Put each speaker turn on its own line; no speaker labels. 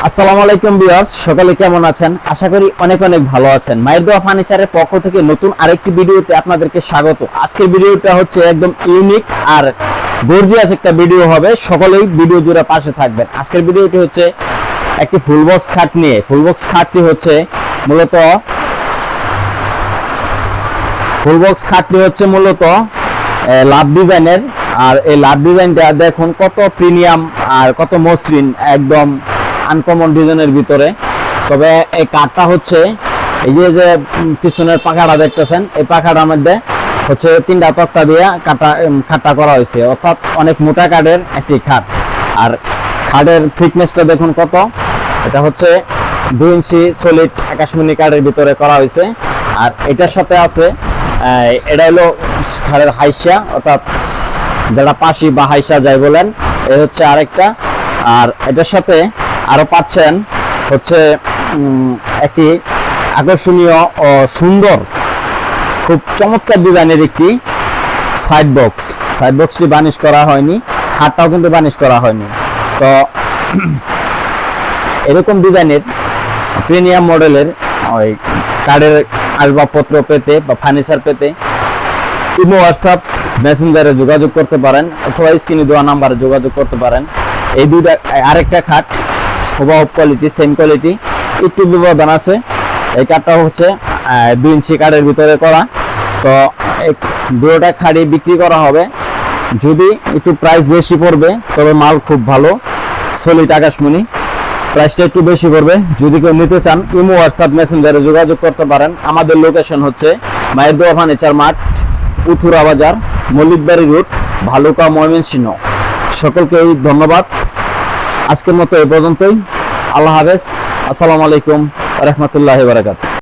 আসসালামু আলাইকুম ভিউয়ার্স, সকলে কেমন আছেন? আশা করি অনেক অনেক ভালো আছেন। মায়ের দোয়া ফার্নিচারের পক্ষ থেকে নতুন আরেকটি ভিডিওতে আপনাদেরকে স্বাগত। আজকের ভিডিওটা হচ্ছে একদম ইউনিক আর গর্জিয়াস একটা ভিডিও হবে। সকলেই ভিডিও জুড়ে পাশে থাকবেন। আজকের ভিডিওটি হচ্ছে একটি ফুল বক্স খাট নিয়ে। ফুল বক্স খাটটি হচ্ছে মূলত লাভ ডিজাইনের। আর এই লাভ ডিজাইনটা দেখুন কত প্রিমিয়াম আর কত মসৃণ, একদম আনকমন ডিজাইনের ভিতরে। তবে এই কাঠটা হচ্ছে এই যে পিছনের পাখাটা দেখতেছেন, এই পাখাটার মধ্যে হচ্ছে 3টা তক্তা দিয়ে খাটটা করা হয়েছে, অর্থাৎ অনেক মোটা কাঠের একটি খাট। আর খাটের থিকনেসটা দেখুন কত, এটা হচ্ছে 2 ইঞ্চি সলিড আকাশমণি কাঠের ভিতরে করা হয়েছে। আর এটার সাথে আছে এটা হলো খাটের হাইসা, অর্থাৎ যেটা পাশি বা হাইসা যাই বলেন, এই হচ্ছে আরেকটা। আর এটার সাথে আরো পাচ্ছেন হচ্ছে একটি আকর্ষণীয় ও সুন্দর, খুব চমৎকার ডিজাইনের একটি সাইড বক্সটি বানিশ করা হয়নি, খাটটাও কিন্তু বানিশ করা হয়নি। তো এরকম ডিজাইনের প্রিমিয়াম মডেলের ওই কাঠের আসবাবপত্র পেতে বা ফার্নিচার পেতে ইমো, হোয়াটসঅ্যাপ, মেসেঞ্জারে যোগাযোগ করতে পারেন, অথবা স্ক্রিনে দেওয়া নাম্বারে যোগাযোগ করতে পারেন। এই দুইটা আরেকটা খাট স্বভাব কোয়ালিটি, সেম কোয়ালিটি, একটু ব্যবধান আছে। এই কাঠটা হচ্ছে 2 ইঞ্চি কাঠের ভিতরে করা। তো এই দুটোটা খাড়ি বিক্রি করা হবে। যদি একটু প্রাইস বেশি পড়বে, তবে মাল খুব ভালো, সলিড আকাশমণি, প্রাইসটা একটু বেশি পড়বে। যদি কেউ নিতে চান, ইমো, হোয়াটসঅ্যাপ, মেসেঞ্জারে যোগাযোগ করতে পারেন। আমাদের লোকেশন হচ্ছে মায়ের দোয়া ফার্নিচার মার্ট, উথুরা বাজার, মল্লিকবাড়ি রোড, ভালুকা, ময়মনসিংহ। সকলকে ধন্যবাদ। আজকের মতো এই পর্যন্তই। আল্লাহ হাফেজ। আসসালামু আলাইকুম ওয়া রাহমাতুল্লাহি ওয়া বারাকাতুহু।